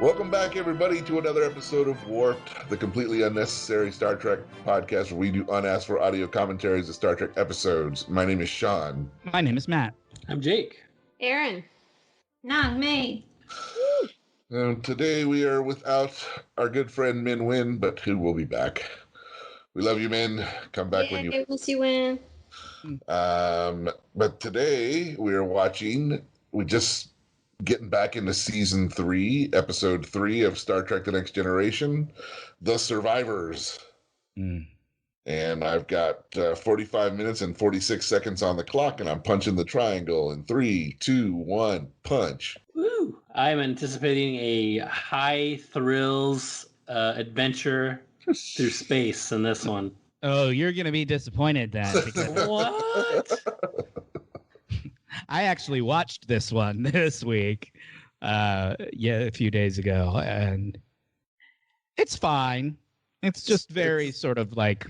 Welcome back, everybody, to another episode of Warped, the completely unnecessary Star Trek podcast where we do unasked for audio commentaries of Star Trek episodes. My name is Sean. My name is Matt. I'm Jake. Erin. Not me. Today we are without our good friend Min Win, but who will be back. We love you, Min. Come back when you... Miss you win. But today we are watching... We just... getting back into season 3, episode 3 of Star Trek: The Next Generation, The Survivors. And I've got 45 minutes and 46 seconds on the clock, and I'm punching the triangle in 3, 2, 1, punch. Woo! I'm anticipating a high thrills adventure through space in this one. Oh, you're going to be disappointed then. Because What? I actually watched this one this week, a few days ago, and it's fine. It's just very sort of like,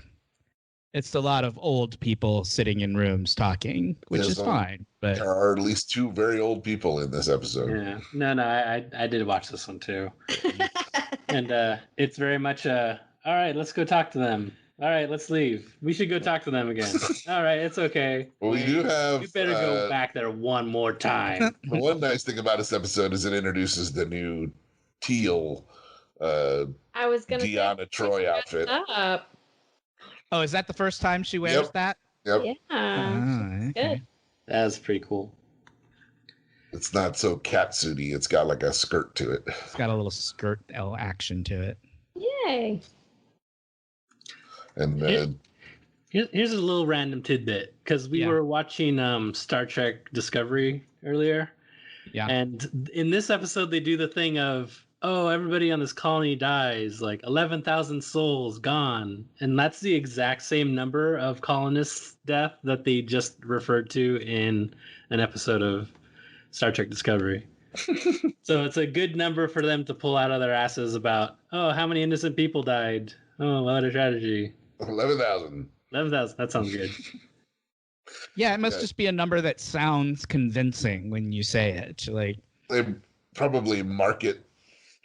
it's a lot of old people sitting in rooms talking, which is fine. But there are at least 2 very old people in this episode. Yeah. No, I did watch this one too. And it's very much all right, let's go talk to them. All right, let's leave. We should go talk to them again. All right, it's okay. Well, we do have... You better go back there one more time. The one nice thing about this episode is it introduces the new teal I was gonna Deanna Troy outfit. Up. oh, is that the first time she wears that? Yep. Yeah. Oh, okay. Good. That's pretty cool. It's not so catsuity. It's got like a skirt to it. It's got a little skirt action to it. Yay. And Here's a little random tidbit, because we were watching Star Trek Discovery earlier. Yeah. And in this episode, they do the thing of, oh, everybody on this colony dies, like 11,000 souls gone. And that's the exact same number of colonists' death that they just referred to in an episode of Star Trek Discovery. So it's a good number for them to pull out of their asses about, oh, how many innocent people died? Oh, what a tragedy. 11,000. 11,000. That sounds good. Yeah, it must just be a number that sounds convincing when you say it. Like, They probably market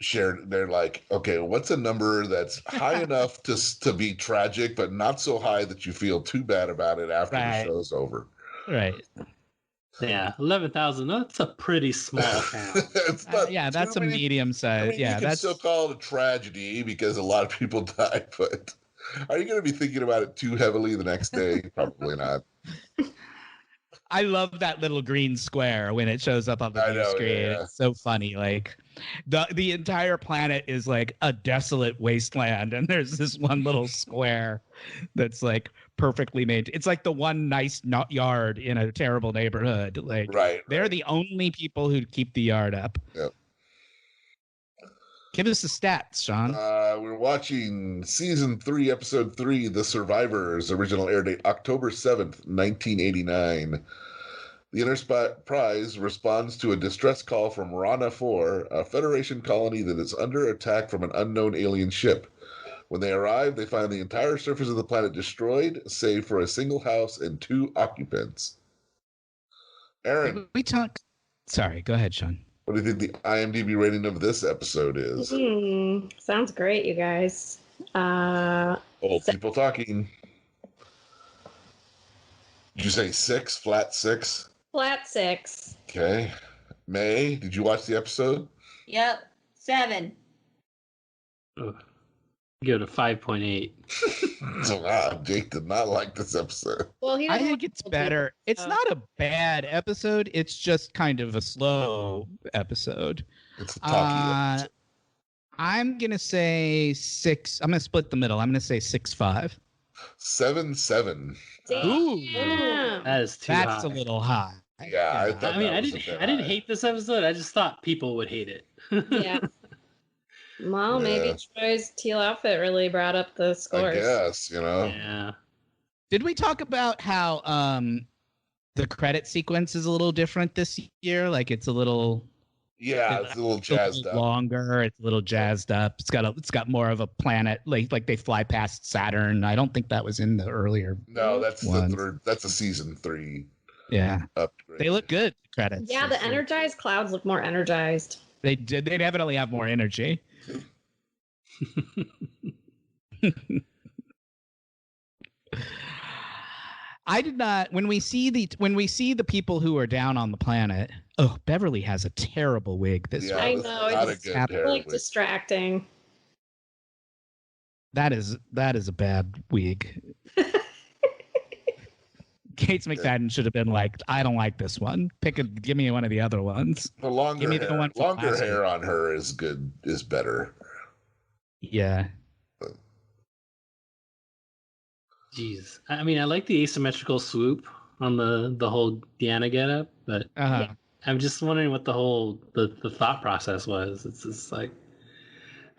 shared. They're like, okay, what's a number that's high enough to be tragic, but not so high that you feel too bad about it after the show's over. right. Yeah, 11,000. That's a pretty small town. It's not Yeah, that's a medium size. I mean, yeah, you can that's still call it a tragedy because a lot of people died, but are you going to be thinking about it too heavily the next day? Probably not. I love that little green square when it shows up on the screen. Yeah. It's so funny. Like the entire planet is like a desolate wasteland, and there's this one little square that's like perfectly made. It's like the one nice yard in a terrible neighborhood. Like they're the only people who keep the yard up. Yep. Give us the stats, Sean. We're watching season 3, episode 3, The Survivors. Original air date October 7th, 1989. The Enterprise responds to a distress call from Rana 4, a Federation colony that is under attack from an unknown alien ship. When they arrive, they find the entire surface of the planet destroyed, save for a single house and 2 occupants. Erin. We talk. Sorry, go ahead, Sean. What do you think the IMDb rating of this episode is? Sounds great, you guys. Old people talking. Did you say 6? Flat 6? Flat 6. Okay. May, did you watch the episode? Yep. 7. Give it a 5.8. So Jake did not like this episode. Well, I think it's better. It's not a bad episode. It's just kind of a slow episode. It's a talky episode. I'm going to say 6. I'm going to split the middle. I'm going to say 6.5. 7.7. Ooh. That is too high. That's a little high. Yeah, I didn't hate this episode. I just thought people would hate it. Yeah. Well, maybe Troy's teal outfit really brought up the scores. I guess, Yeah. Did we talk about how the credit sequence is a little different this year? Like it's a little... Yeah, it's a little jazzed up. Longer. It's a little jazzed up. It's got more of a planet. Like they fly past Saturn. I don't think that was in the earlier. No, that's ones. the third. That's a season 3. Yeah, upgrade. they look good. Credits. Yeah, the energized clouds look more energized. They definitely have more energy. I did not. When we see the people who are down on the planet. Oh, Beverly has a terrible wig. I know, it's like distracting. That is a bad wig. Kate McFadden should have been like, I don't like this one. Give me one of the other ones. The longer hair on her is good, is better. Yeah. Jeez. I mean, I like the asymmetrical swoop on the whole Deanna getup, but I'm just wondering what the thought process was. It's just like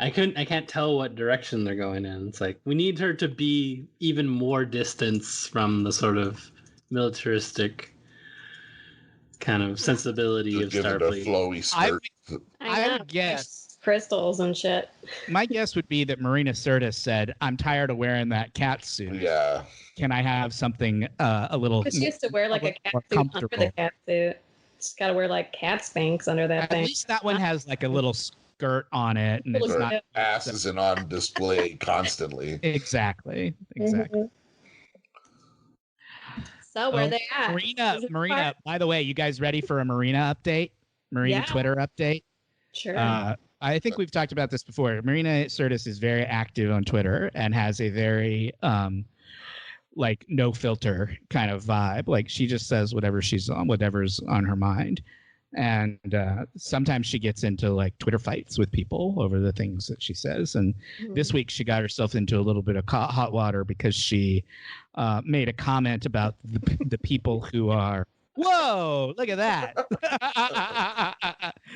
I can't tell what direction they're going in. It's like we need her to be even more distance from the sort of militaristic kind of sensibility of Starfleet. Flowy skirt. I would guess crystals and shit. My guess would be that Marina Sirtis said, "I'm tired of wearing that cat suit. Yeah, can I have something a little?" She used to wear like a cat suit under the cat suit. She's got to wear like cat spanks under that thing. At least that one has like a little skirt on it, and it's not ass isn't on display constantly. Exactly. Mm-hmm. So where they at? Marina. By the way, you guys ready for a Marina update? Marina Twitter update. Sure. I think we've talked about this before. Marina Sirtis is very active on Twitter and has a very like no filter kind of vibe. Like she just says whatever's on her mind. And sometimes she gets into like Twitter fights with people over the things that she says. And this week she got herself into a little bit of hot water because she made a comment about the people who are. Whoa, look at that.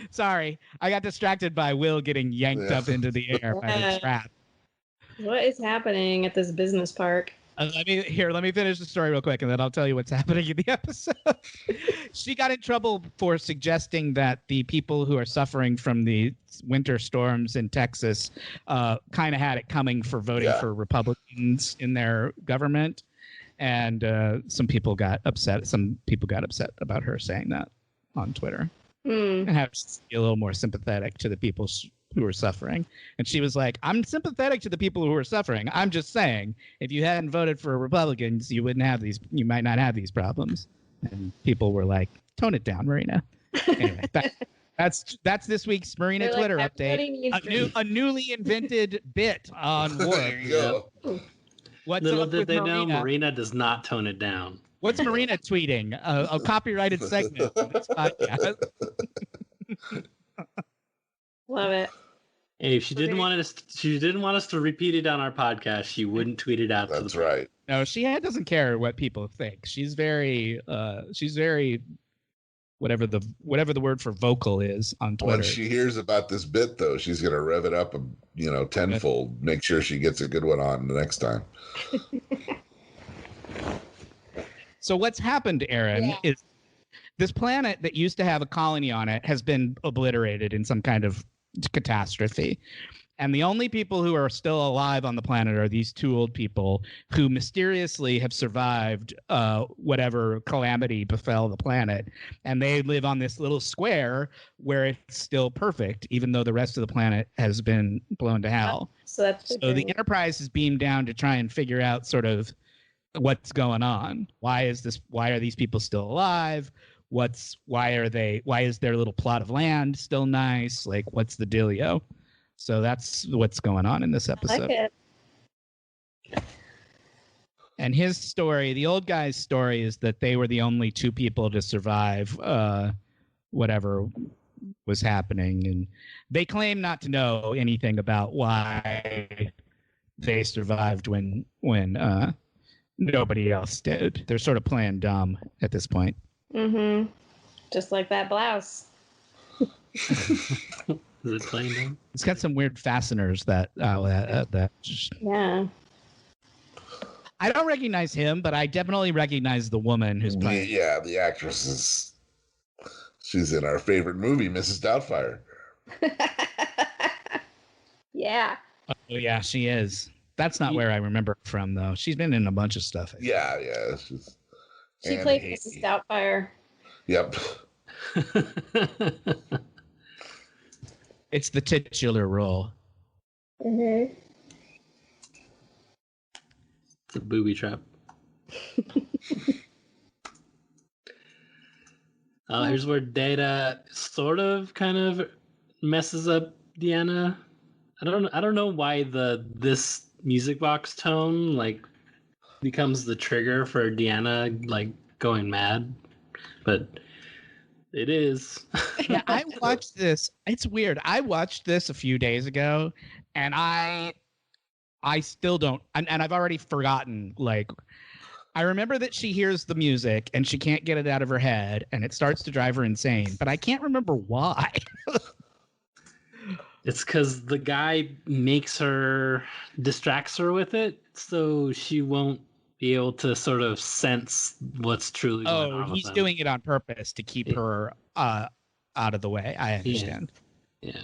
Sorry, I got distracted by Will getting yanked up into the air by the trap. What is happening at this business park? Let me finish the story real quick, and then I'll tell you what's happening in the episode. She got in trouble for suggesting that the people who are suffering from the winter storms in Texas kind of had it coming for voting for Republicans in their government. And some people got upset. Some people got upset about her saying that on Twitter. And have to be a little more sympathetic to the people who are suffering. And she was like, I'm sympathetic to the people who are suffering. I'm just saying, if you hadn't voted for Republicans, you might not have these problems. And people were like, tone it down, Marina. Anyway, that's this week's Marina Twitter update. A newly invented bit on Worf. There you go. Little did they know, Marina does not tone it down. What's Marina tweeting? A copyrighted segment of this podcast. Love it. Hey, if she didn't want us to repeat it on our podcast, she wouldn't tweet it out. That's right. No, she doesn't care what people think. She's very whatever the word for vocal is on Twitter. When she hears about this bit, though, she's gonna rev it up, tenfold. Make sure she gets a good one on the next time. So what's happened, Erin, is this planet that used to have a colony on it has been obliterated in some kind of catastrophe. And the only people who are still alive on the planet are these two old people who mysteriously have survived whatever calamity befell the planet. And they live on this little square where it's still perfect, even though the rest of the planet has been blown to hell. So the Enterprise is beamed down to try and figure out sort of what's going on. Why are these people still alive? Why is their little plot of land still nice? Like, what's the dealio? So that's what's going on in this episode. I like it. And his story, the old guy's story, is that they were the only two people to survive whatever was happening. And they claim not to know anything about why they survived when nobody else did. They're sort of playing dumb at this point. Mm-hmm. Just like that blouse. Is it playing dumb? It's got some weird fasteners that Yeah. I don't recognize him, but I definitely recognize the woman who's playing. Yeah, the actress she's in our favorite movie, Mrs. Doubtfire. Yeah. Oh yeah, she is. That's not where I remember her from, though. She's been in a bunch of stuff. Yeah. She played Mrs. Doubtfire. Yep. It's the titular role. Mm-hmm. It's a booby trap. Here's where Data sort of kind of messes up Deanna. I don't know why this music box tone like becomes the trigger for Deanna like going mad, but it is. Yeah, I watched this. It's weird. I watched this a few days ago, and I still don't. And I've already forgotten. Like, I remember that she hears the music and she can't get it out of her head, and it starts to drive her insane. But I can't remember why. It's because the guy distracts her with it, so she won't be able to sort of sense what's truly going on. Oh, he's doing it on purpose to keep her out of the way. I understand. Yeah.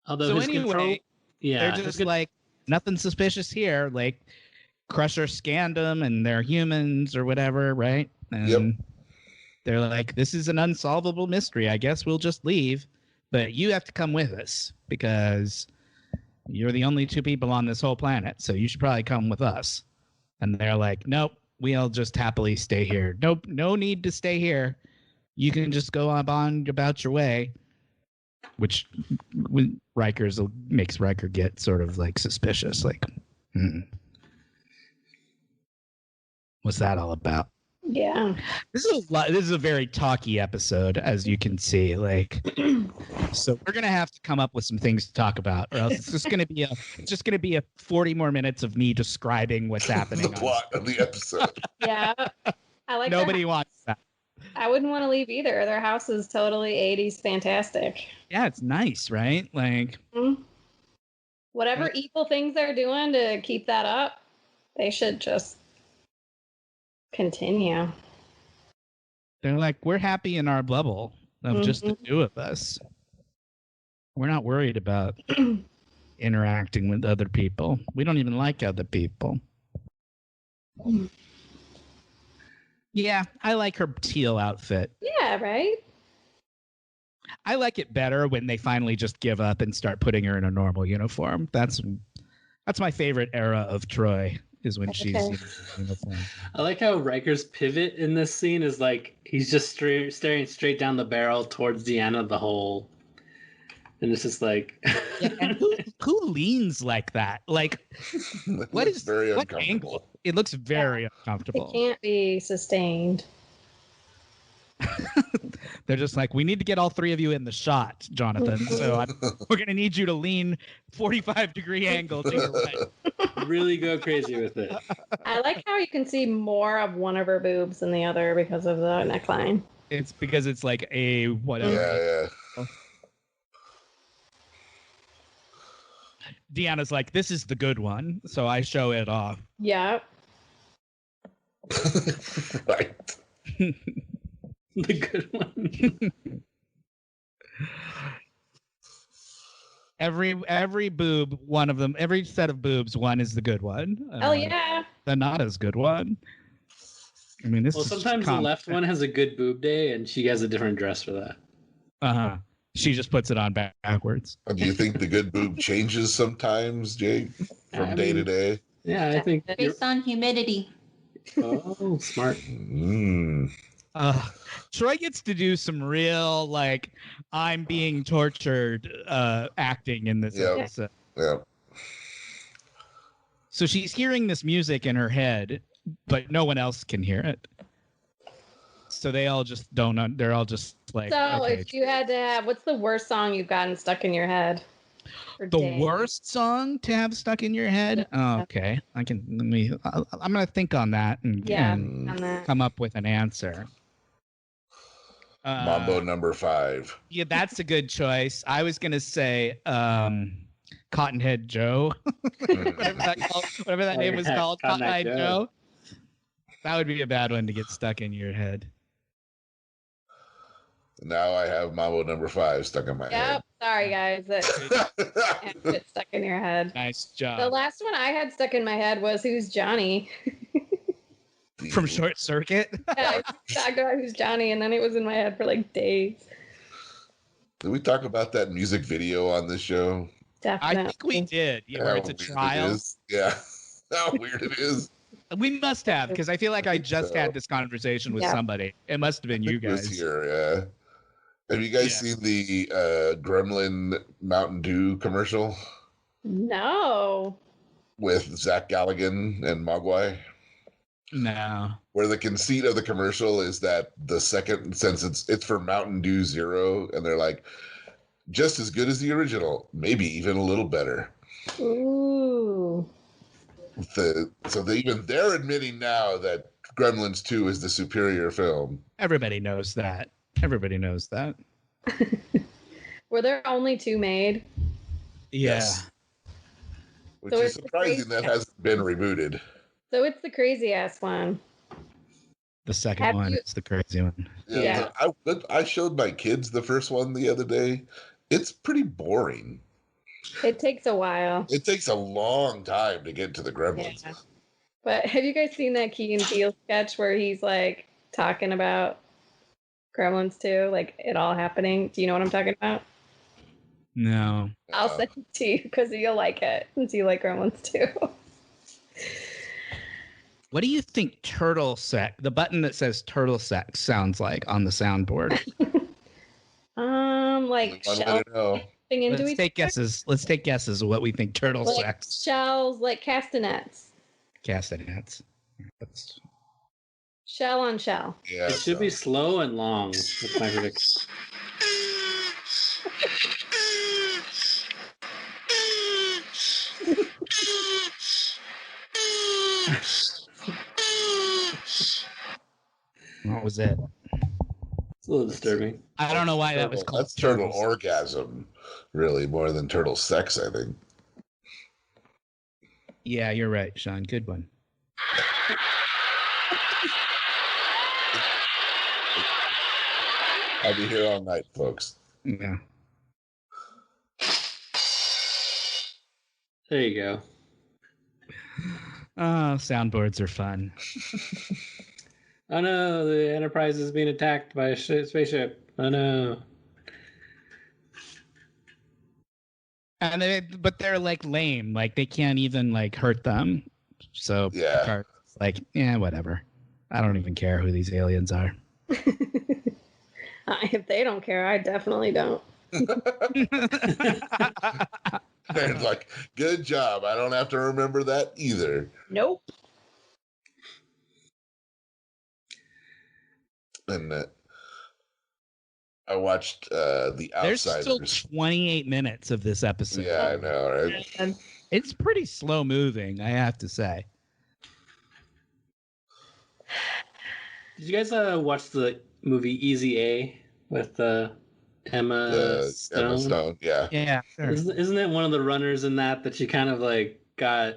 Although So his anyway, control, they're just like, nothing suspicious here. Like, Crusher scanned them, and they're humans or whatever, right? And they're like, this is an unsolvable mystery. I guess we'll just leave. But you have to come with us because you're the only two people on this whole planet. So you should probably come with us. And they're like, nope, we'll just happily stay here. Nope, no need to stay here. You can just go on about your way. Which makes Riker get sort of like suspicious. Like, what's that all about? Yeah. This is a very talky episode, as you can see. Like, so we're gonna have to come up with some things to talk about, or else it's just gonna be a 40 more minutes of me describing what's happening. The plot of the episode. Yeah. I like Nobody wants that. I wouldn't want to leave either. Their house is totally 80s fantastic. Yeah, it's nice, right? Like, whatever evil things they're doing to keep that up, they should just continue. They're like, we're happy in our bubble of just the two of us. We're not worried about interacting with other people. We don't even like other people. Yeah, I like her teal outfit. Yeah, right? I like it better when they finally just give up and start putting her in a normal uniform. That's my favorite era of Troy, is when she's in uniform. I like how Riker's pivot in this scene is like he's just staring straight down the barrel towards Deanna the whole, and it's just like, yeah, and who leans like that? Like, what angle? It looks very uncomfortable. It can't be sustained. They're just like, we need to get all three of you in the shot, Jonathan. So we're going to need you to lean 45-degree angle to your right. Really go crazy with it. I like how you can see more of one of her boobs than the other because of the neckline. It's because it's like a whatever. Yeah. Deanna's like, this is the good one. So I show it off. Yeah. Right. The good one. Every boob, one of them, every set of boobs, one is the good one. Oh yeah. The not as good one. I mean, this. Well, sometimes the left one has a good boob day, and she has a different dress for that. She just puts it on backwards. Do you think the good boob changes sometimes, Jake, from day to day? Yeah, I think based on humidity. Oh, smart. Troy gets to do some real, like, I'm being tortured acting in this episode. Yeah. So she's hearing this music in her head, but no one else can hear it. So they all just don't. They're all just like. So if you had to have, what's the worst song you've gotten stuck in your head? The worst song to have stuck in your head? Oh, okay. I'm going to think on that and come up with an answer. Mambo number 5. Yeah, that's a good choice. I was going to say Cottonhead Joe. whatever that name was called. Cottonhead Joe. That would be a bad one to get stuck in your head. Now I have Mambo number 5 stuck in my head. Yep. Sorry, guys. It's stuck in your head. Nice job. The last one I had stuck in my head was Who's Johnny? From Short Circuit? Yeah, I talked about Who's Johnny, and then it was in my head for like days. Did we talk about that music video on this show? Definitely. I think we did. Yeah, where it's a weird trial. it is. Yeah. How weird it is. We must have, because I feel like I think just so. had this conversation with Yeah. somebody. It must have been you It was guys. here, yeah. Have you guys seen the Gremlin Mountain Dew commercial No. with Zach Galligan and Mogwai? No. Where the conceit of the commercial is that the second, since it's for Mountain Dew Zero, and they're like, just as good as the original, maybe even a little better. Ooh. They're admitting now that Gremlins 2 is the superior film. Everybody knows that. Everybody knows that. Were there only 2 made? Yeah. Yes. Which So is it's the surprising that hasn't been rebooted. So it's the crazy ass one. The second one is the crazy one. Yeah. I showed my kids the first one the other day. It's pretty boring. It takes a while. It takes a long time to get to the Gremlins. Yeah. But have you guys seen that Key and Peele sketch where he's like talking about Gremlins 2, like it all happening? Do you know what I'm talking about? No. I'll send it to you because you'll like it since you like Gremlins 2. What do you think turtle sex, the button that says turtle sex, sounds like on the soundboard? Like shells into Let's each take other? guesses. Let's take guesses of what we think turtle Like sex. shells, like castanets. Castanets. Shell on shell. Yeah. It should be slow and long. That's my prediction. What was it? It's a little disturbing. I don't know why that was called That's turtle turtles. orgasm, really, more than turtle sex, I think. Yeah, you're right, Sean. Good one. I'll be here all night, folks. Yeah. There you go. Oh, soundboards are fun. Oh no, the Enterprise is being attacked by a spaceship. Oh no. And but they're like lame. Like they can't even like hurt them. So Yeah. Picard's like, yeah, whatever. I don't even care who these aliens are. If they don't care, I definitely don't. They're like, good job. I don't have to remember that either. Nope. And I watched The There's Outsiders. still 28 minutes of this episode. Yeah, I know, right? And It's pretty slow moving, I have to say. Did you guys watch the movie Easy A with Emma Stone? Emma Stone, yeah. Yeah. Sure. Isn't it one of the runners in that she kind of like got?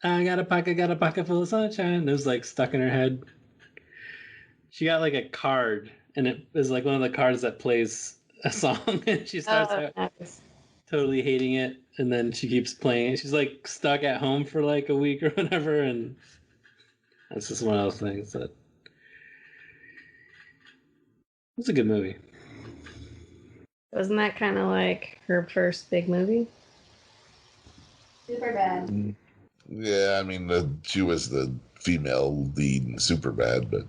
I got a pocket full of sunshine. It was like stuck in her head. She got like a card, and it was like one of the cards that plays a song, and she starts out nice. totally hating it, and then she keeps playing it. She's like stuck at home for like a week or whatever, and that's just one of those things that. It's a good movie. Wasn't that kind of like her first big movie? Super bad. Yeah, I mean, she was the female lead in Superbad, but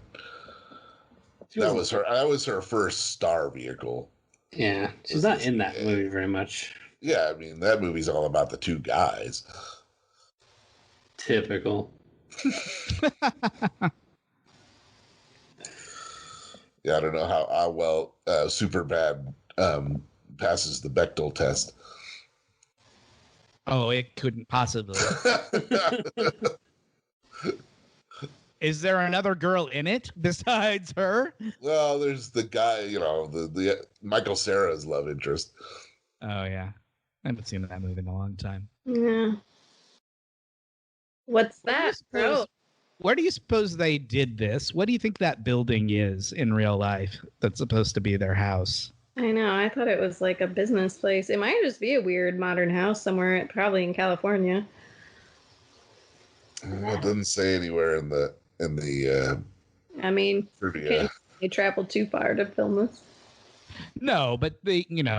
that was her first star vehicle. Yeah, she's not in that movie very much. Yeah, I mean, that movie's all about the two guys. Typical. Yeah, I don't know how well Superbad passes the Bechdel test. Oh, it couldn't possibly. Is there another girl in it besides her? Well, there's the guy, the Michael Cera's love interest. Oh, yeah. I haven't seen that movie in a long time. Yeah. What's that? Where do you suppose they did this? What do you think that building is in real life that's supposed to be their house? I know. I thought it was like a business place. It might just be a weird modern house somewhere, probably in California. It doesn't say anywhere in the I mean, trivia. they traveled too far to film this. No, but they, Yeah.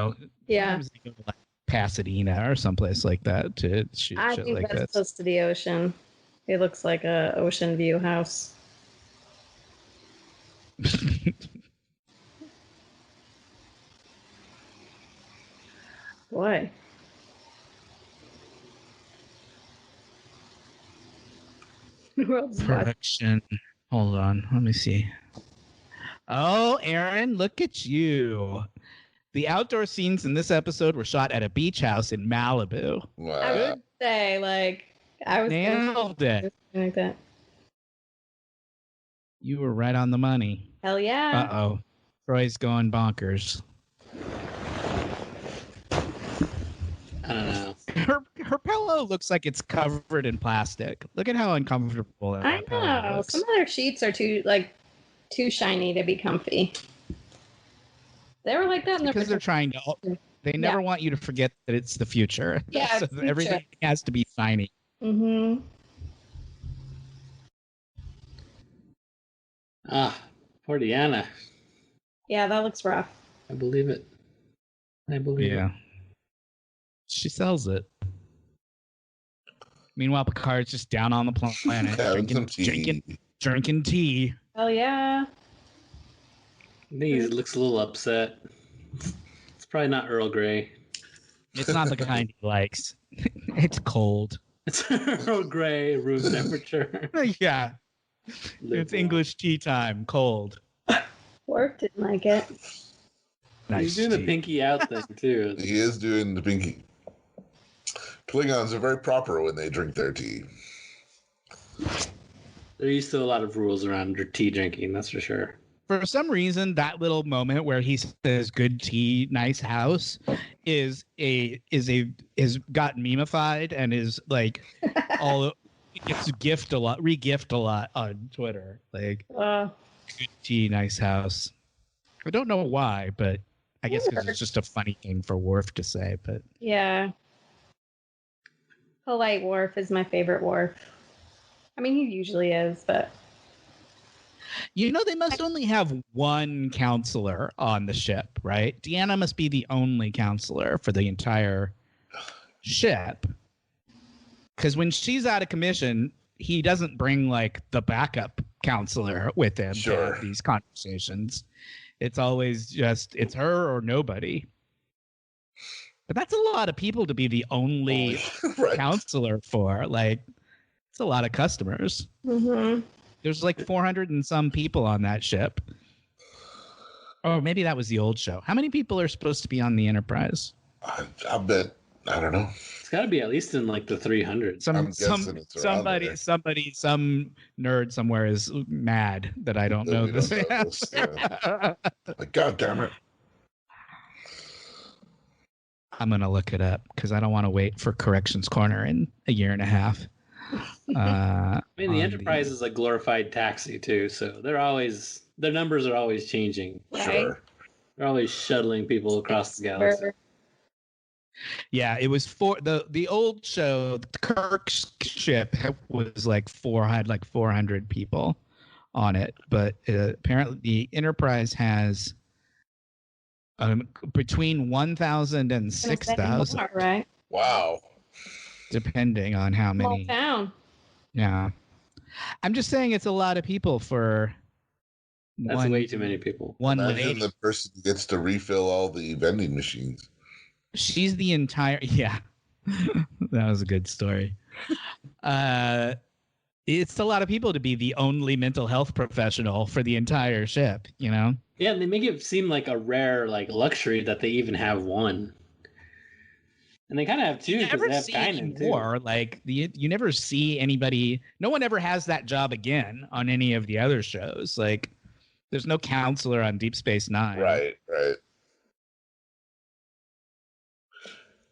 sometimes they go to like Pasadena or someplace like that to shoot I shit think like that's this. close to the ocean. It looks like a ocean view house. Boy. The world's watching. Production. Hold on, let me see. Oh, Erin, look at you. The outdoor scenes in this episode were shot at a beach house in Malibu. Wow. I would say, like, I was Nailed it. like that. You were right on the money. Hell yeah. Uh-oh. Troy's going bonkers. I don't know. Her pillow looks like it's covered in plastic. Look at how uncomfortable that I pillow know. looks. Some of their sheets are too shiny to be comfy. They were like that in Because they're trying to. They never Yeah. want you to forget that it's the future. Yeah, So it's everything future. has to be shiny. Mm-hmm. Ah, poor Deanna. Yeah, that looks rough. I believe it. I believe Yeah. She sells it. Meanwhile, Picard's just down on the planet Having some tea. drinking tea. Hell yeah. it. I think he looks a little upset. It's probably not Earl Grey. It's not the kind he likes. It's cold. It's Earl Grey, room temperature. Yeah. It's English tea time. Cold. Worf didn't like it. Nice He's doing the tea. pinky out thing too. He is doing the pinky. Klingons are very proper when they drink their tea. There used to a lot of rules around tea drinking, that's for sure. For some reason, that little moment where he says "good tea, nice house" is got memeified and is like all it gets re-gift a lot on Twitter. Like good tea, nice house. I don't know why, but I guess because it's just a funny thing for Worf to say. But Yeah. Polite Worf is my favorite Worf. I mean, he usually is, but they must only have one counselor on the ship, right? Deanna must be the only counselor for the entire ship. Because when she's out of commission, he doesn't bring like the backup counselor with him to Sure. have these conversations. It's always just it's her or nobody. But that's a lot of people to be the only Right. counselor for. Like, it's a lot of customers. mm-hmm. There's like 400 and some people on that ship. Oh, maybe that was the old show. How many people are supposed to be on the Enterprise? I bet. I don't know. It's got to be at least in like the 300s. I'm guessing it's around there. Some nerd somewhere is mad that I don't know We this. don't know this, yeah. Like, God damn it. I'm going to look it up because I don't want to wait for Corrections Corner in a year and a half. I mean, the on Enterprise is a glorified taxi too, so their numbers are always changing. Sure. They're always shuttling people across the galaxy. Yeah, it was for the old show. Kirk's ship was like 400 people on it, but apparently the Enterprise has between 1,000 and 6,000, Right. Wow. depending on how Small many. town. Yeah, I'm just saying it's a lot of people for That's way too many people. One Imagine lady. the person who gets to refill all the vending machines. She's the entire. Yeah, that was a good story. It's a lot of people to be the only mental health professional for the entire ship. Yeah, and they make it seem like a rare luxury that they even have one. And they kind of have two You because never they have see Kynan too. anymore. Like you never see anybody. No one ever has that job again on any of the other shows. Like, there's no counselor on Deep Space Nine. Right.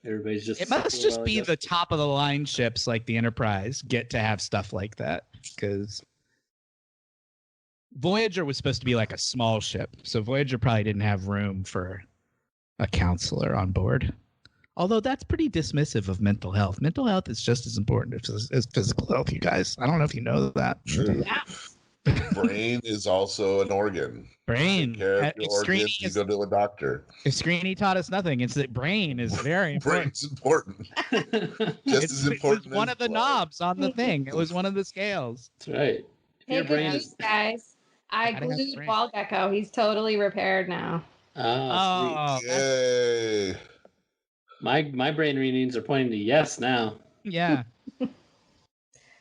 Everybody's just. It must just be the top of the line ships like the Enterprise get to have stuff like that, because Voyager was supposed to be like a small ship, so Voyager probably didn't have room for a counselor on board. Although that's pretty dismissive of mental health. Mental health is just as important as physical health, you guys. I don't know if you know that. Sure. Yeah. Brain is also an organ. Brain. Take care of If your organs, you go to a doctor. If Screeny taught us nothing, it's that brain is very important. Brain's important. Just as important. It was one as of the blood. knobs on the thing. It was one of the scales. That's right. Hey, Your good brain news, is. guys. I Gotta have glued brain. Wall Gecko. He's totally repaired now. Oh, sweet. Yay. My brain readings are pointing to yes now. Yeah.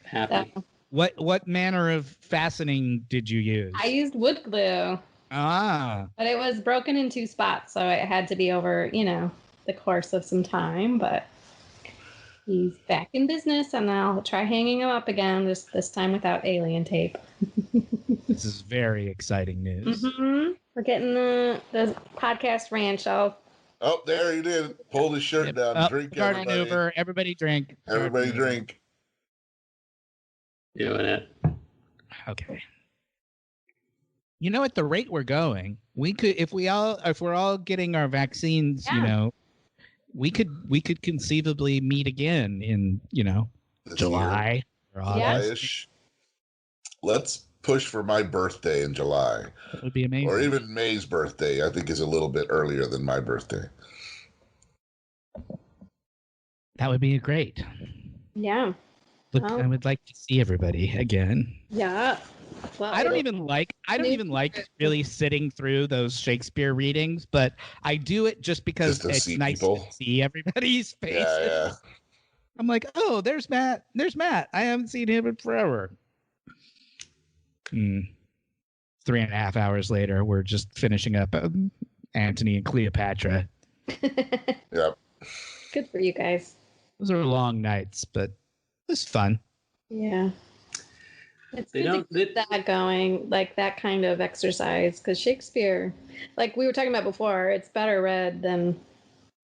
Happy. So, What manner of fastening did you use? I used wood glue, Ah. but it was broken in 2 spots, so it had to be over, the course of some time. But he's back in business, and I'll try hanging him up again, just this time without alien tape. This is very exciting news. Mm-hmm. We're getting the podcast ranch. Oh, there he did. Pulled his shirt down. Oh, Drink, garden everybody. over. Everybody drink. Everybody Garden over. drink. Doing it. Okay. You know, at the rate we're going, we could, if we're all getting our vaccines, Yeah. we could conceivably meet again in, This July or year, August. July-ish. Let's push for my birthday in July. That would be amazing. Or even May's birthday, I think, is a little bit earlier than my birthday. That would be great. Yeah. Look, Oh. I would like to see everybody again. Yeah. Well, I don't even like really sitting through those Shakespeare readings, but I do it just because Just to it's see nice people. to see everybody's faces. Yeah. I'm like, oh, there's Matt. There's Matt. I haven't seen him in forever. 3.5 hours later, we're just finishing up Antony and Cleopatra. Yep. Good for you guys. Those are long nights, but it was fun. Yeah. It's They good don't- to keep that going, like that kind of exercise, because Shakespeare, like we were talking about before, it's better read than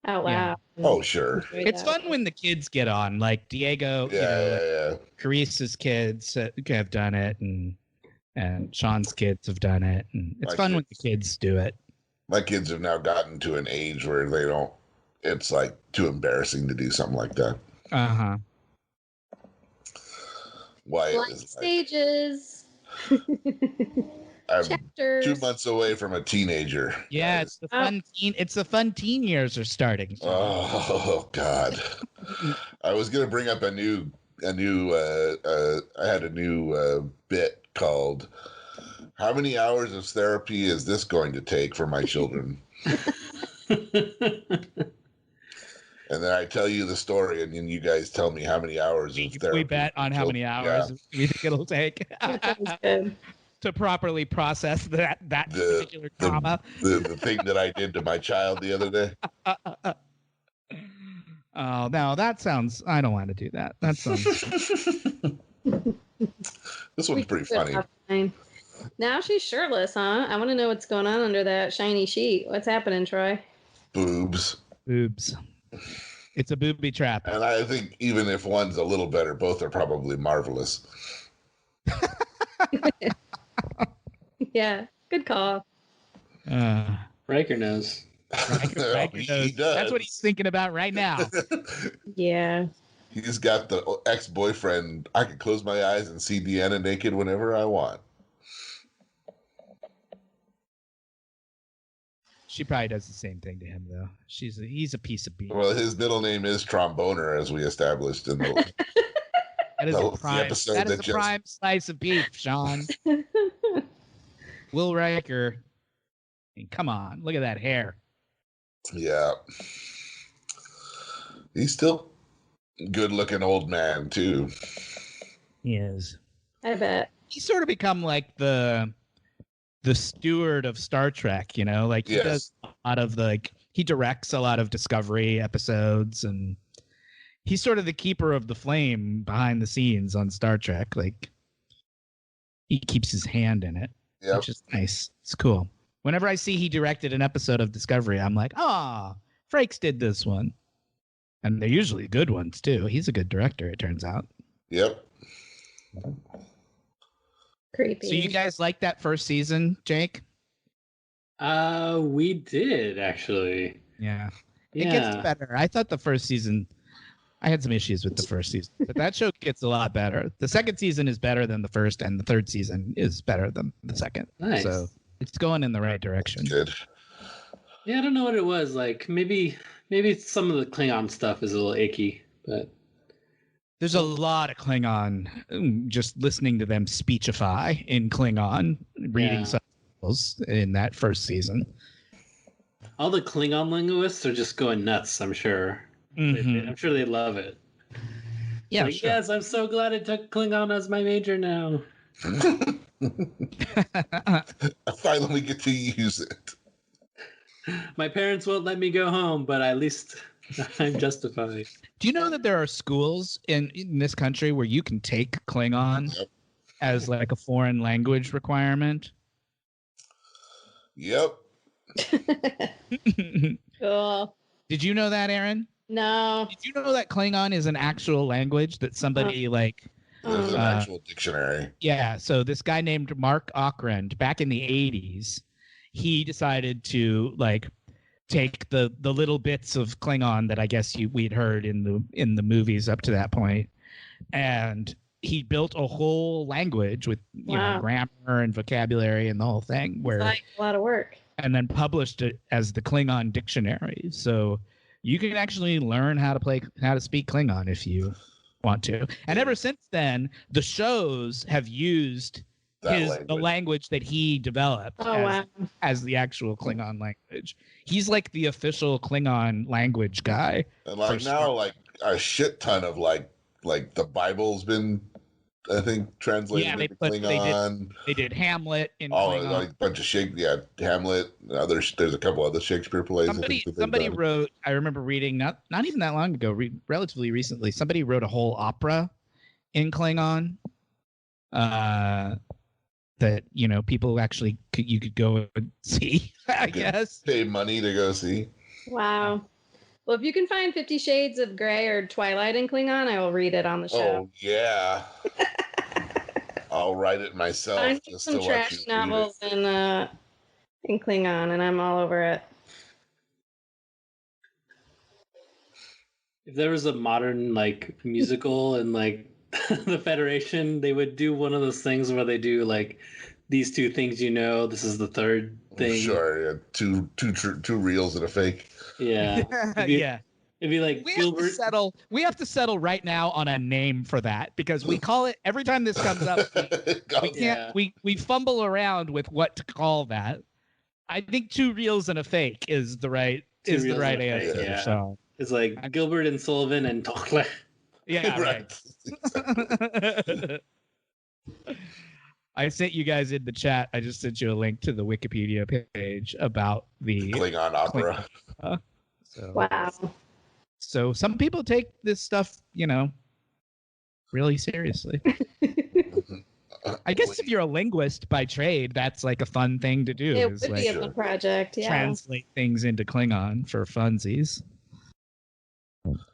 out Yeah. loud. Oh, sure. Enjoy It's that. fun when the kids get on, like Diego, Yeah. Carice's kids have done it, and Sean's kids have done it, and it's My fun when the kids. kids do it. My kids have now gotten to an age where they don't, it's like too embarrassing to do something like that. Uh-huh. Wyatt Blank is like, stages. I'm Chapters. 2 months away from a teenager. Yeah, guys. it's the fun teen years are starting. Oh God! I was gonna bring up a new. I had a new bit called "How many hours of therapy is this going to take for my children?" And then I tell you the story, and then you guys tell me how many hours of therapy. We bet on how many hours we think it'll take That was good. to properly process that particular trauma. The thing that I did to my child the other day. Oh no, that sounds. I don't want to do that. That sounds. This one's pretty funny. Now she's shirtless, huh? I want to know what's going on under that shiny sheet. What's happening, Troy? Boobs. Boobs. It's a booby trap. And I think even if one's a little better, both are probably marvelous. Yeah, good call. Riker knows. Riker He knows. does. That's what he's thinking about right now. Yeah. He's got the ex-boyfriend. I can close my eyes and see Deanna naked whenever I want. She probably does the same thing to him, though. He's a piece of beef. Well, his middle name is Tromboner, as we established in the. That is the a prime. episode That is that a just- prime slice of beef, Sean. Will Riker. I mean, come on, look at that hair. Yeah. He's still a good-looking old man too. He is. I bet. He's sort of become like the steward of Star Trek, like he Yes. does a lot of he directs a lot of Discovery episodes, and he's sort of the keeper of the flame behind the scenes on Star Trek. Like he keeps his hand in it, Yep. which is nice. It's cool. Whenever I see he directed an episode of Discovery, I'm like, Frakes did this one. And they're usually good ones too. He's a good director, it turns out. Yep. Creepy. So you guys like that first season, Jake? We did actually. Yeah. Yeah. It gets better. I thought the first season, I had some issues with the first season, but that show gets a lot better. The second season is better than the first, and the third season is better than the second. Nice. So it's going in the right direction. Good. Yeah, I don't know what it was. Like maybe some of the Klingon stuff is a little icky, but There's a lot of Klingon, just listening to them speechify in Klingon, reading subtitles in that first season. all the Klingon linguists are just going nuts, I'm sure. Mhm. I'm sure they love it. Yeah, Like, sure. yes, I'm so glad I took Klingon as my major now. I finally get to use it. My parents won't let me go home, but at least I'm justified. Do you know that there are schools in this country where you can take Klingon Yep. as like a foreign language requirement? Yep. Cool. Did you know that, Erin? No. Did you know that Klingon is an actual language that somebody like? There's an Uh, actual dictionary. Yeah. So this guy named Mark Ockrand, back in the 80s, he decided to like take the little bits of Klingon that I guess we'd heard in the movies up to that point, and he built a whole language with you know Wow. grammar and vocabulary and the whole thing, where Like a lot of work. and then published it as the Klingon dictionary. So you can actually learn how to speak Klingon if you want to. And ever since then, the shows have used the language that he developed Oh, wow. as the actual Klingon language. He's like the official Klingon language guy. And like for now, sure. like a shit ton of like the Bible's been, I think, translated Yeah, they into put- they did Klingon. They did Hamlet in Oh, Klingon. like a bunch of Hamlet. There's a couple other Shakespeare plays. Somebody wrote. I remember reading not even that long ago, relatively recently. Somebody wrote a whole opera in Klingon. That people actually you could go and see. I guess. Pay money to go see. Wow. Well, if you can find 50 Shades of Grey or Twilight in Klingon, I will read it on the show. Oh yeah. I'll write it myself. Find me just some to watch trash you read novels in Klingon, and I'm all over it. If there was a modern like musical and like the Federation, they would do one of those things where they do like these two things, this is the third it. thing. Sure, yeah. Two reels and a fake. Yeah. Yeah. It'd be like Gilbert. We have to settle right now on a name for that, because we call it every time this comes up. We can't. We fumble around with what to call that. I think 2 reels and a fake is the right Reels and a answer. Fake, yeah. So It's like Gilbert and Sullivan and Tokle. yeah, right. Exactly. I sent you guys in the chat. I just sent you a link to the Wikipedia page about the Klingon opera. So, Wow. so some people take this stuff, really seriously. I guess if you're a linguist by trade, that's like a fun thing to do. It is would like be a fun project, yeah. translate things into Klingon for funsies.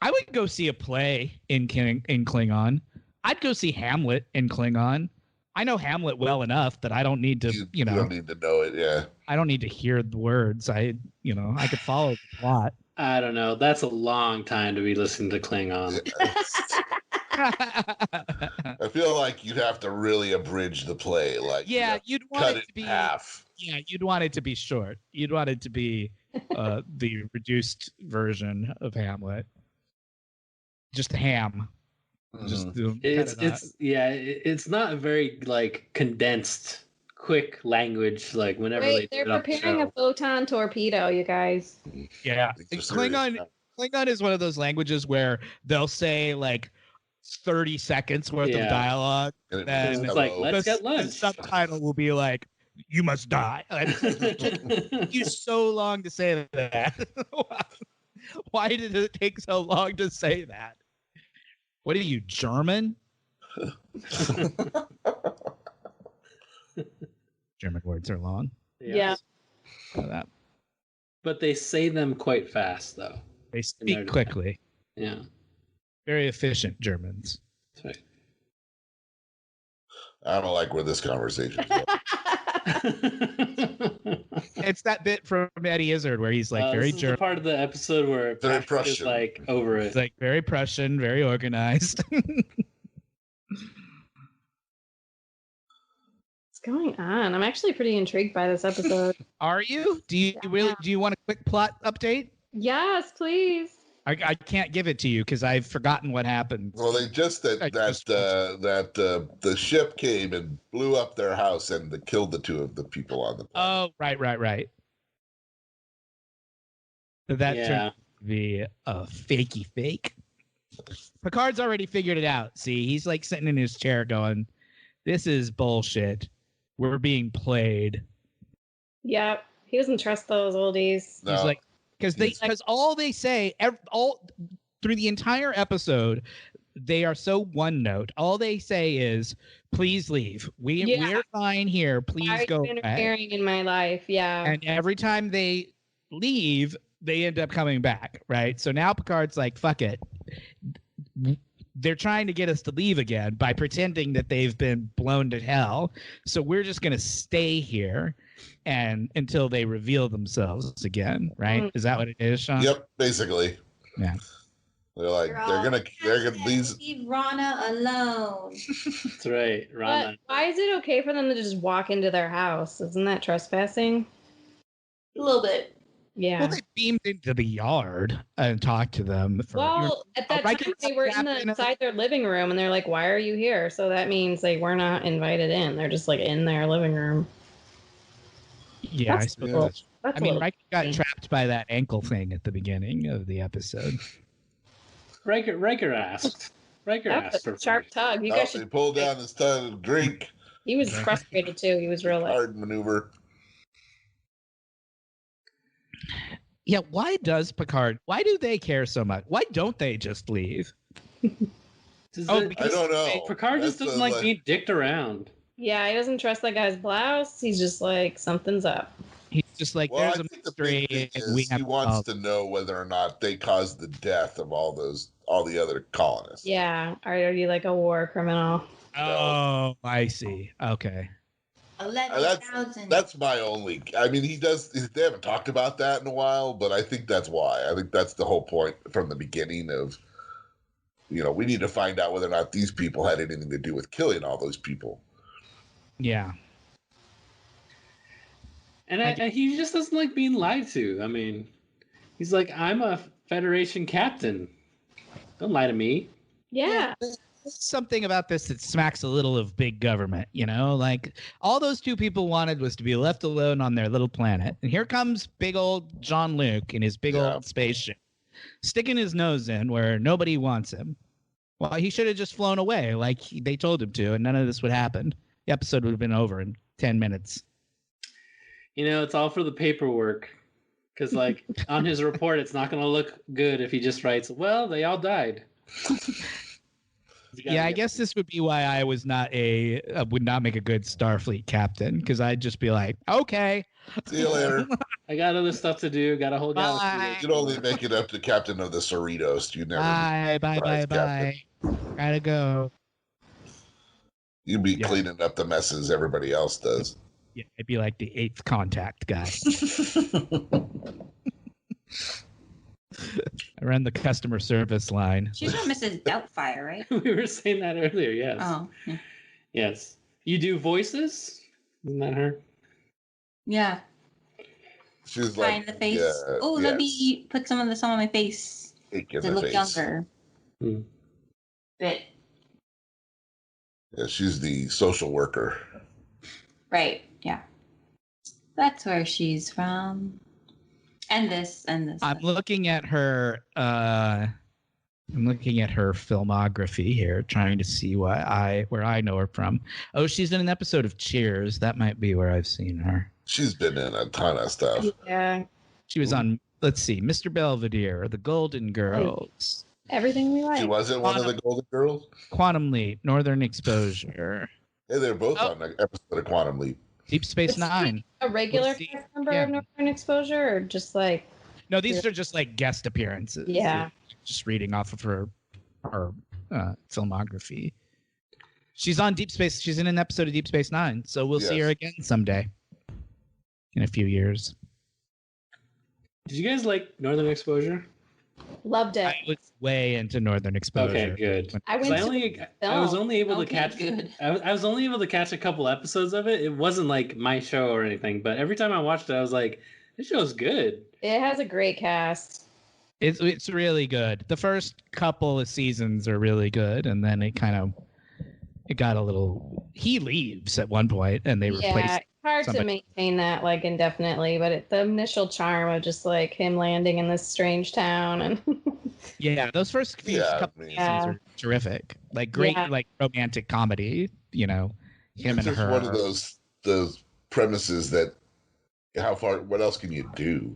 I would go see a play in Klingon. I'd go see Hamlet in Klingon. I know Hamlet well enough that I don't need to, You don't need to know it, yeah. I don't need to hear the words. I could follow the plot. I don't know. That's a long time to be listening to Klingon. I feel like you'd have to really abridge the play. Like, Yeah, you'd want cut it to be in half. Yeah, you'd want it to be short. You'd want it to be the reduced version of Hamlet. Just ham. Just Mhm. It's not a very like condensed, quick language. Like whenever Wait, they they're do it on the preparing show. a photon torpedo, you guys. Yeah. It's a serious Klingon matter. Klingon is one of those languages where they'll say like 30 seconds worth Yeah. of dialogue. And it Then means It's like, hello. let's get The lunch. subtitle will be like, "You must die." And it took you so long to say that. Why did it take so long to say that? What are you, German? German words are long. Yeah. Know that. But they say them quite fast, though. They their speak defense. quickly. Yeah. Very efficient Germans. That's right. I don't like where this conversation is going. It's that bit from Eddie Izzard where he's like very this is the German. part of the episode where Very Patrick is Prussian. like over it. He's like very Prussian, very organized. What's going on? I'm actually pretty intrigued by this episode. Are you? Do you really? Do you want a quick plot update? Yes, please. I can't give it to you because I've forgotten what happened. Well, they just the ship came and blew up their house and killed the two of the people on the planet. Oh, right. That turned out to be a fakey fake. Picard's already figured it out. See, he's like sitting in his chair going, "This is bullshit. We're being played." Yep. He doesn't trust those oldies. No. He's like, because all they say, all through the entire episode, they are so one note. All they say is, "Please leave. We're fine here. Please Why are go." you interfering in my life? Yeah. And every time they leave, they end up coming back, right? So now Picard's like, "Fuck it." They're trying to get us to leave again by pretending that they've been blown to hell. So we're just going to stay here and until they reveal themselves again, right? Is that what it is, Sean? Yep, basically. Yeah. They're like they're gonna these. Leave Rana alone. That's right, Rana. But why is it okay for them to just walk into their house? Isn't that trespassing? A little bit. Yeah. Well, they beamed into the yard and talked to them. At that time they were inside their living room, and they're like, "Why are you here?" So that means they were not invited in. They're just like in their living room. Yeah, I suppose. That's I mean, Riker got trapped by that ankle thing at the beginning of the episode. Riker asked. That's a sharp tug. You guys They should. pulled down his tongue to drink. He was frustrated too. He was real. Hard maneuver. Yeah, why do they care so much? Why don't they just leave? I don't know. Picard just doesn't like being dicked around. Yeah, he doesn't trust that guy's blouse. He's just like, something's up. He's just like, Well, there's I a think the big thing is he wants to know whether or not they caused the death of all the other colonists. Yeah, are you like a war criminal? Oh, I see. Okay. 11,000. That's my only. I mean, they haven't talked about that in a while, but I think that's why. I think that's the whole point from the beginning of, we need to find out whether or not these people had anything to do with killing all those people. Yeah. And he just doesn't like being lied to. I mean, he's like, I'm a Federation captain. Don't lie to me. Yeah. There's something about this that smacks a little of big government, like all those two people wanted was to be left alone on their little planet. And here comes big old Jean-Luc in his big old spaceship, sticking his nose in where nobody wants him. Well, he should have just flown away like they told him to, and none of this would happen. The episode would have been over in 10 minutes. It's all for the paperwork. Because, on his report, it's not going to look good if he just writes, well, they all died. Yeah, I guess this would be why I would not make a good Starfleet captain, because I'd just be like, okay. See you later. I got other stuff to do. Got a whole galaxy. You'd only make it up to captain of the Cerritos. You never. Bye. Gotta go. You'd be cleaning up the messes everybody else does. Yeah, I'd be like the 8th contact guy. I run the customer service line. She's not Mrs. Doubtfire, right? We were saying that earlier, yes. Oh. Yeah. Yes. You do voices? Isn't that her? Yeah. She's Pie in the face. Let me put some of this on my face to look younger. Bit. Yeah, she's the social worker. Right. Yeah. That's where she's from. And this. I'm looking at her filmography here, trying to see where I know her from. Oh, she's in an episode of Cheers. That might be where I've seen her. She's been in a ton of stuff. Yeah. She was on, let's see, Mr. Belvedere, The Golden Girls. Everything we like. She wasn't one of the Golden Girls? Quantum Leap, Northern Exposure. Hey, they're both on an episode of Quantum Leap. Deep Space Nine. A regular cast member of Northern Exposure, or just like? No, these are just like guest appearances. Yeah. Just reading off of her filmography. She's on Deep Space. She's in an episode of Deep Space Nine, so we'll see her again someday. in a few years. Did you guys like Northern Exposure? Loved it. I was way into Northern Exposure. Okay, good. I went to I was only able to Okay, catch. good. I was only able to catch a couple episodes of it. It wasn't like my show or anything, but every time I watched it, I was like, "This show's good." It has a great cast. It's really good. The first couple of seasons are really good, and then it got a little. He leaves at one point, and they replace. Yeah, it's hard to somebody. maintain that like indefinitely, but the initial charm of just like him landing in this strange town and Yeah, those first few couple seasons are terrific. Like great, like romantic comedy. You know, him and just her. One of those premises that what else can you do?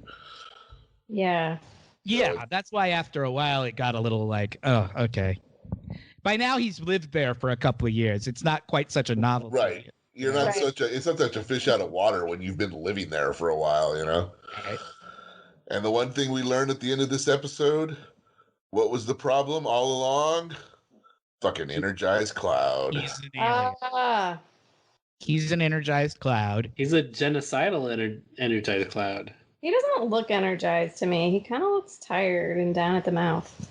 yeah. Yeah, that's why after a while it got a little like, oh, okay. By now he's lived there for a couple of years. It's not quite such a novelty. Right. It's not such a fish out of water when you've been living there for a while, you know? Right. And the one thing we learned at the end of this episode, what was the problem all along? Fucking energized cloud. He's an alien. He's an energized cloud. He's a genocidal energized cloud. He doesn't look energized to me. He kind of looks tired and down at the mouth.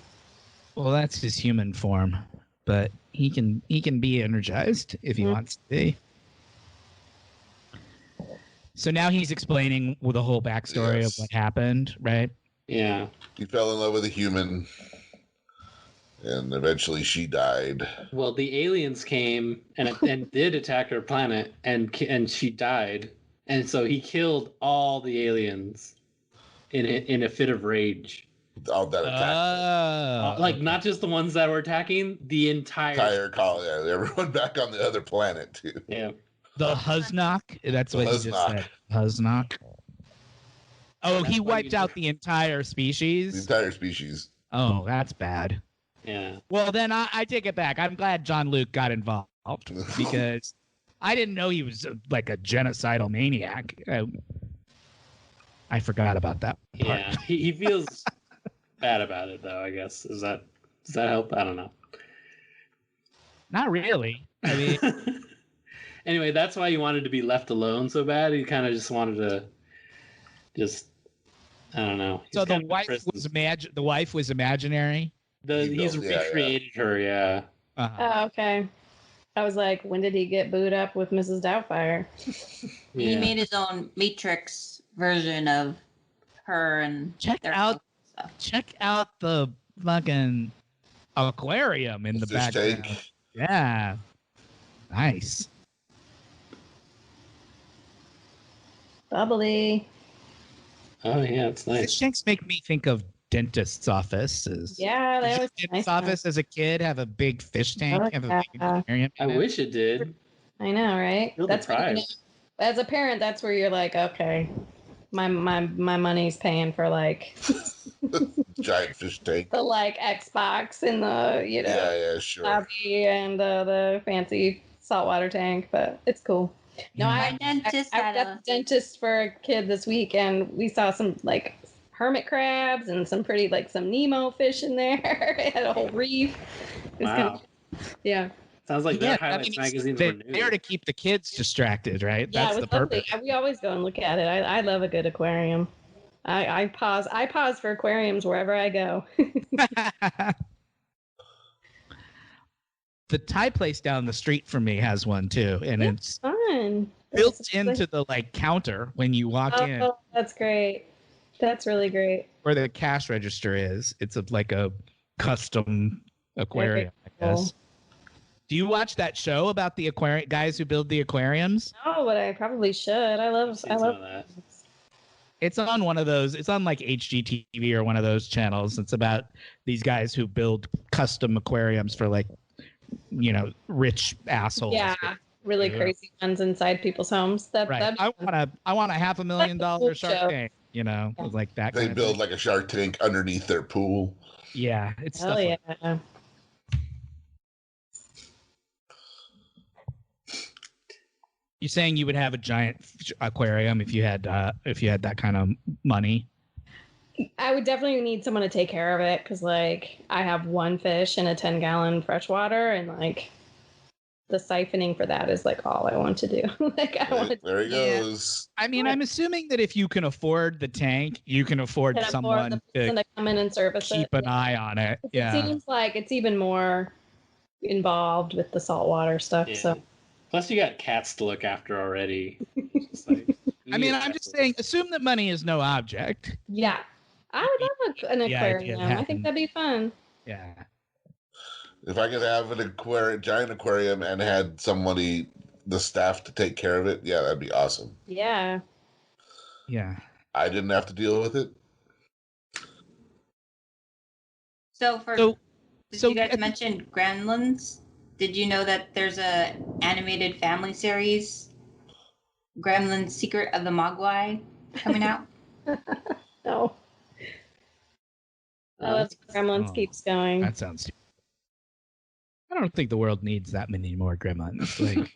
Well, that's his human form, but he can be energized if he wants to be. So now he's explaining the whole backstory of what happened, right? Yeah. He fell in love with a human, and eventually she died. Well, the aliens came and did attack her planet, and she died, and so he killed all the aliens in a fit of rage. All that attacked. Like not just the ones that were attacking, the entire colony. Yeah, everyone back on the other planet too. Yeah. The Huznok? That's what he just said. Huznok. Oh, he wiped out the entire species? The entire species. Oh, that's bad. Yeah. Well, then I take it back. I'm glad John Luke got involved because I didn't know he was like a genocidal maniac. I forgot about that part. Yeah. He feels bad about it, though, I guess. Does that help? I don't know. Not really. I mean... Anyway, that's why he wanted to be left alone so bad. He kind of just wanted to I don't know. So the wife was imaginary? He's recreated her, yeah. Oh, okay. I was like, when did he get booed up with Mrs. Doubtfire? He made his own Matrix version of her and check out the fucking aquarium in the background. Tank. Yeah. Nice. Bubbly. Oh yeah, it's nice. Fish tanks make me think of dentist's offices. Yeah, they always dentist's office as a kid have a big fish tank. Have a big aquarium. I wish it did. I know, right? That's as a parent, that's where you're like, okay, my money's paying for like giant fish tank, the like Xbox and the sure, lobby and the fancy saltwater tank, but it's cool. No, I got the dentist for a kid this week, and we saw some like hermit crabs and some pretty like some Nemo fish in there. It had a whole reef. It was wow. Yeah. Sounds like their highlights magazines were new. There to keep the kids distracted, right? Yeah, that's the purpose. We always go and look at it. I love a good aquarium. I pause for aquariums wherever I go. The Thai place down the street from me has one too, and it's fun. Built into the like counter when you walk in. Oh, that's great. That's really great. Where the cash register is, it's like a custom aquarium, I guess. Do you watch that show about the aquarium guys who build the aquariums? No, but I probably should. I love that. It's on one of those. It's on like HGTV or one of those channels. It's about these guys who build custom aquariums for like, rich assholes. Yeah, really crazy ones inside people's homes. Right. I want a $500,000 Shark Tank. Like that. They build like a Shark Tank underneath their pool. Yeah, it's stuff. Like You're saying you would have a giant aquarium if you had that kind of money? I would definitely need someone to take care of it because, like, I have one fish in a 10-gallon freshwater, and like, the siphoning for that is like all I want to do. Like I want There he Yeah. goes. I mean, I'm assuming that if you can afford the tank, you can afford to someone the person to to come in and service keep it. an eye on it. It Yeah. seems like it's even more involved with the saltwater stuff. Yeah. So Plus, you got cats to look after already. It's just like, I mean, I'm just saying, assume that money is no object. yeah, I would love an The idea of aquarium. I think having- that'd be fun. Yeah. If I could have an giant aquarium and had somebody, the staff to take care of it, yeah, that'd be awesome. Yeah. Yeah. I didn't have to deal with it. So did so you guys at- mention Gremlins? Did you know that there's a animated family series, Gremlins: Secret of the Mogwai, coming out? No. Oh, that's Gremlins Oh. keeps going. That sounds. I don't think the world needs that many more Gremlins. Like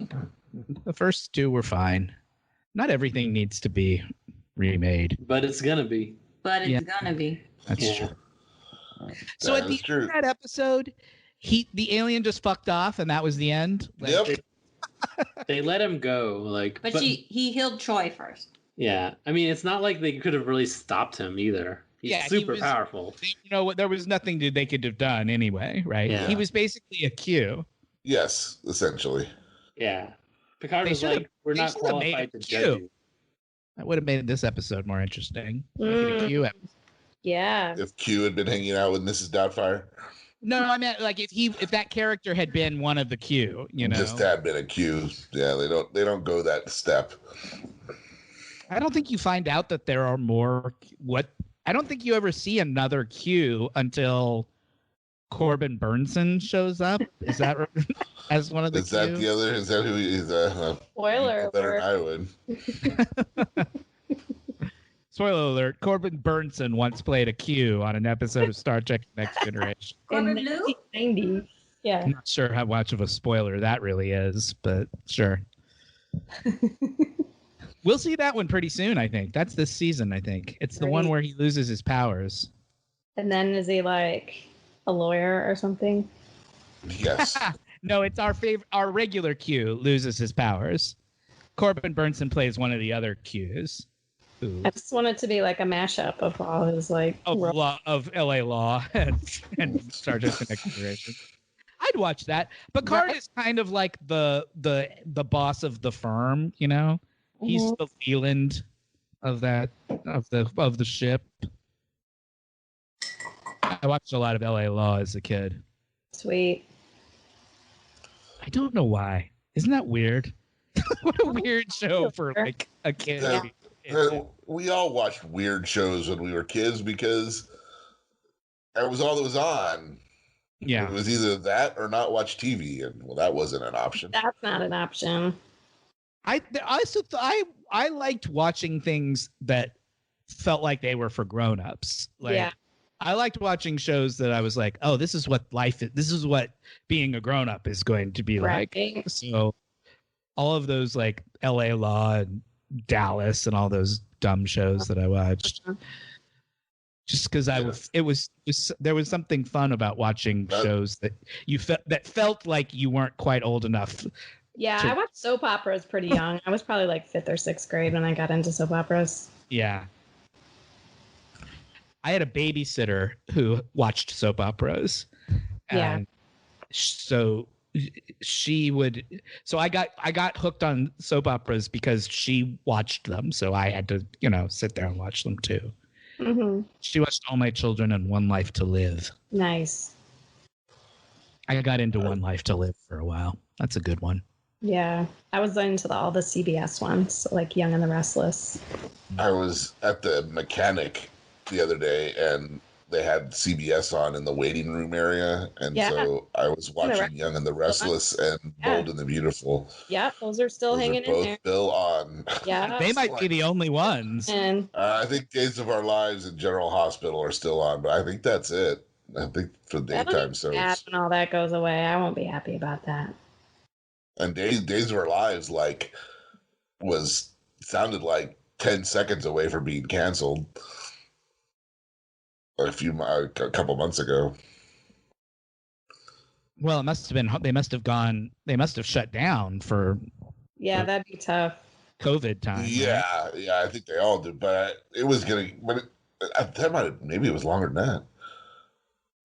the first two were fine. Not everything needs to be remade. But it's gonna be. But it's Yeah. gonna be. That's Yeah. true. So at That the is end true. of that episode, the alien just fucked off, and that was the end. Like, Yep. They let him go. Like, But he healed Troy first. yeah. I mean, it's not like they could have really stopped him either. He's Yeah, he super was- powerful. You know what? There was nothing that they could have done anyway, right? Yeah. He was basically a Q. Yes, essentially. Yeah. Picard They was should've- like, "We're they not should've made qualified to it judge cute. you." That would have made this episode more interesting. Make it a Mm. Q episode. Yeah. If Q had been hanging out with Mrs. Doubtfire, No, I meant like if that character had been one of the Q, you know. just had been a Q. Yeah, they don't go that step. I don't think you find out that there are more. I don't think you ever see another Q until Corbin Burnson shows up. Is that as one of the Is that Q? the other? Is that who he is? Spoiler Better alert. than I would. Spoiler alert: Corbin Burnson once played a Q on an episode of Star Trek: Next Generation. Corbin In Blue? 1990. Yeah. I'm not sure how much of a spoiler that really is, but sure. We'll see that one pretty soon, I think. That's this season, I think. It's the one Right. where he loses his powers. And then is he like a lawyer or something? Yes. No, it's our regular Q loses his powers. Corbin Burnson plays one of the other Qs. Ooh. I just want it to be like a mashup of all his like. Of LA Law and Star Trek: The Next Generation. I'd watch that. Picard is kind of like the boss of the firm, you know. He's Mhm. the Leland of the ship. I watched a lot of LA Law as a kid. Sweet. I don't know why. Isn't that weird? What a weird show for like a kid. Yeah. We all watched weird shows when we were kids because that was all that was on. Yeah. It was either that or not watch TV, and well, that wasn't an option. That's not an option. I liked watching things that felt like they were for grown-ups. Like Yeah. I liked watching shows that I was like, oh, this is what life is. This is what being a grown-up is going to be like. Right. So all of those like LA Law and Dallas and all those dumb shows that I watched. Just because there was something fun about watching shows that felt like you weren't quite old enough. Yeah, I watched soap operas pretty young. I was probably like 5th or 6th grade when I got into soap operas. Yeah. I had a babysitter who watched soap operas. Yeah. And so I got hooked on soap operas because she watched them. So I had to, sit there and watch them too. Mm-hmm. She watched All My Children and One Life to Live. Nice. I got into One Life to Live for a while. That's a good one. Yeah, I was into all the CBS ones, like Young and the Restless. I was at the mechanic the other day, and they had CBS on in the waiting room area, and so I was watching Young and the Restless and Bold and the Beautiful. Yeah, those are still Those hanging are both in there. still on. Yeah, They might be the only ones. and I think Days of Our Lives and General Hospital are still on, but I think that's it. I think for daytime bad shows. when all that goes away. I won't be happy about that. And Days of Our Lives sounded like 10 seconds away from being canceled a couple months ago. Well, it must have been. They must have shut down for Yeah, that'd be tough. COVID time. Yeah, right? yeah, I think they all did, but it was gonna. But that might have, maybe it was longer than that.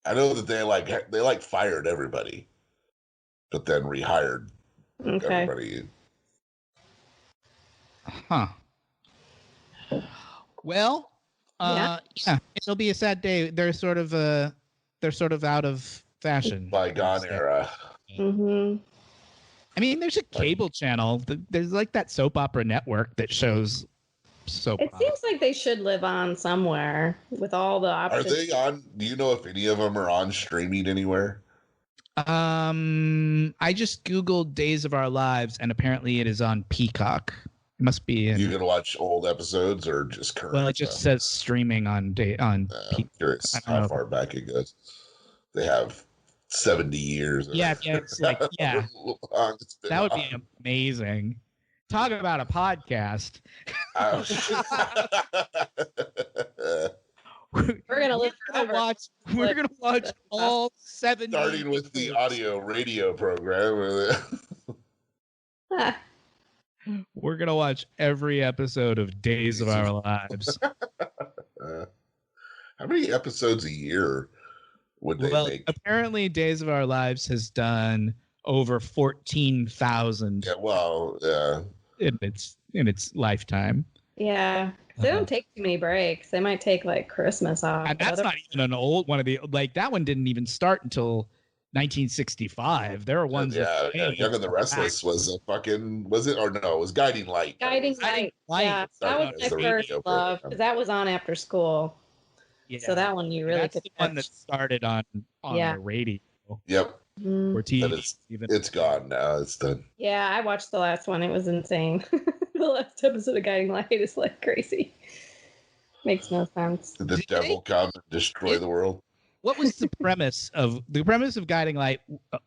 I know that they fired everybody, but then rehired Okay. everybody. Huh. Well, yeah, it'll be a sad day. They're sort of out of fashion. Bygone era. Mm-hmm. I mean, there's a cable channel. There's like that soap opera network that shows soap It seems like they should live on somewhere with all the options. Are they on? Do you know if any of them are on streaming anywhere? I just Googled Days of Our Lives, and apparently it is on Peacock. It must be. You can watch old episodes or just current. Well, it just says streaming on I'm curious how far back it goes. They have 70 years. Yeah, it's like that would be amazing. Talk about a podcast. We're gonna live forever. We're gonna watch all 70. Starting with the audio radio program. We're gonna watch every episode of Days of Our Lives. How many episodes a year would they make? Apparently, Days of Our Lives has done over 14,000. Yeah, well, yeah. In its lifetime. Yeah, they don't take too many breaks. They might take like Christmas off. And that's not even an old one of the that one didn't even start until 1965. There are ones. Yeah, Young and the Restless was a fucking it was Guiding Light. Guiding Light. Yeah, that was my first love because that was on after school. Yeah. So that one you really that's the one that started on the radio. Yep. Or TV. It's gone now. It's done. Yeah, I watched the last one. It was insane. The last episode of Guiding Light is like crazy. Makes no sense. Did the devil come and destroy the world? What was the premise of Guiding Light?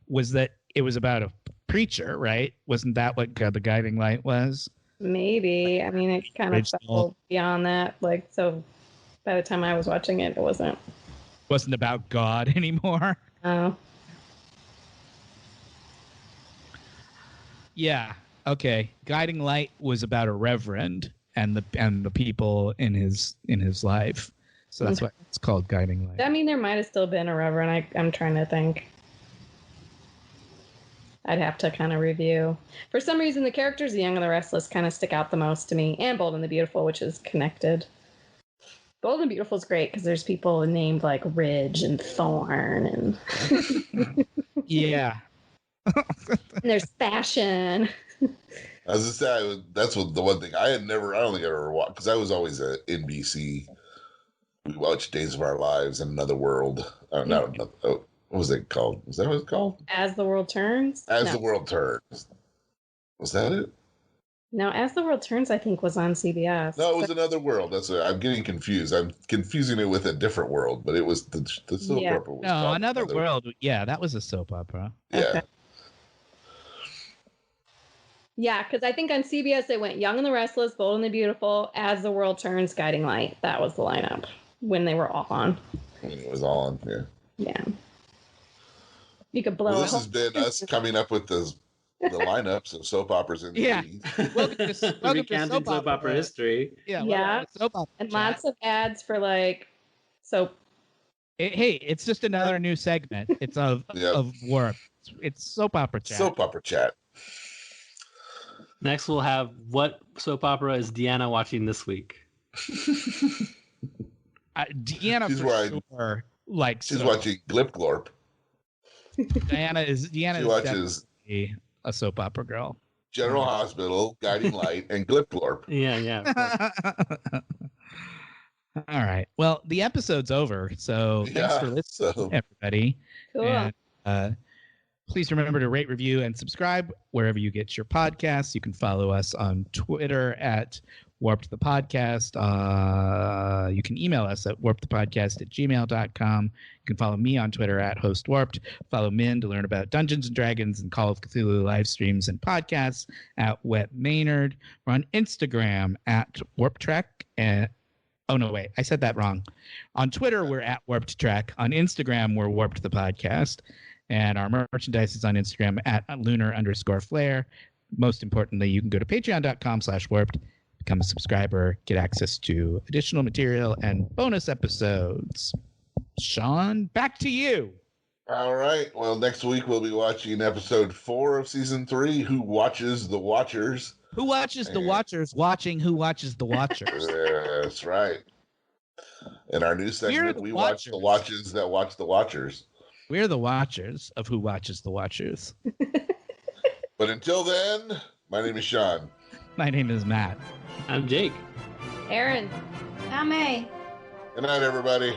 Was that it was about a preacher, right? Wasn't that what the Guiding Light was? Maybe. I mean, it kind of fell beyond that. Like, so by the time I was watching it, it wasn't about God anymore. Oh. Yeah. Okay. Guiding Light was about a reverend and the people in his life. So that's why it's called Guiding Light. I mean, there might have still been a reverend. I'm trying to think. I'd have to kind of review. For some reason, the characters of Young and the Restless kind of stick out the most to me, and Bold and the Beautiful, which is connected. Bold and Beautiful is great because there's people named like Ridge and Thorn and yeah. And there's fashion. I was just saying, that's the one thing I don't think I ever watched, because I was always at NBC. We watched Days of Our Lives and Another World. What was it called? Was that what it's called? As the World Turns? The World Turns. Was that it? No, As the World Turns, I think, was on CBS. No, it was Another World. I'm getting confused. I'm confusing it with A Different World, but it was the soap opera. Was no, Another World. Yeah, that was a soap opera. Yeah. Okay. Yeah, because I think on CBS they went Young and the Restless, Bold and the Beautiful, As the World Turns, Guiding Light. That was the lineup when they were all on. When it was all on, yeah. Yeah. You could blow. Well, this has been us coming up with the lineups of soap operas in the 80s. Welcome to soap opera history. Yeah. Soap opera and lots of ads for like soap. Hey, it's just another new segment. It's of Worf. It's soap opera chat. Soap opera chat. Next, we'll have what soap opera is Deanna watching this week? Deanna, she's sure, she's watching Glip Glorp. Deanna watches a soap opera girl. General Hospital, Guiding Light, and Glip Glorp. Yeah. All right. Well, the episode's over, so thanks for listening, everybody. Cool. And, please remember to rate, review, and subscribe wherever you get your podcasts. You can follow us on Twitter at Warped the Podcast. You can email us at warpedthepodcast@gmail.com. You can follow me on Twitter at HostWarped. Follow Min to learn about Dungeons & Dragons and Call of Cthulhu live streams and podcasts at Wet Maynard. We're on Instagram at WarpTrek. Oh, no, wait. I said that wrong. On Twitter, we're at Warped Trek. On Instagram, we're Warped the Podcast. And our merchandise is on Instagram at lunar_flare. Most importantly, you can go to patreon.com/warped, become a subscriber, get access to additional material and bonus episodes. Sean, back to you. All right. Well, next week we'll be watching episode 4 of season 3, Who Watches the Watchers? Who watches the Watchers watching Who Watches the Watchers? That's right. In our new segment, we watch the watches that watch the watchers. We're the watchers of Who Watches the Watchers. But until then, my name is Sean. My name is Matt. I'm Jake. Erin. Ame. Good night, everybody.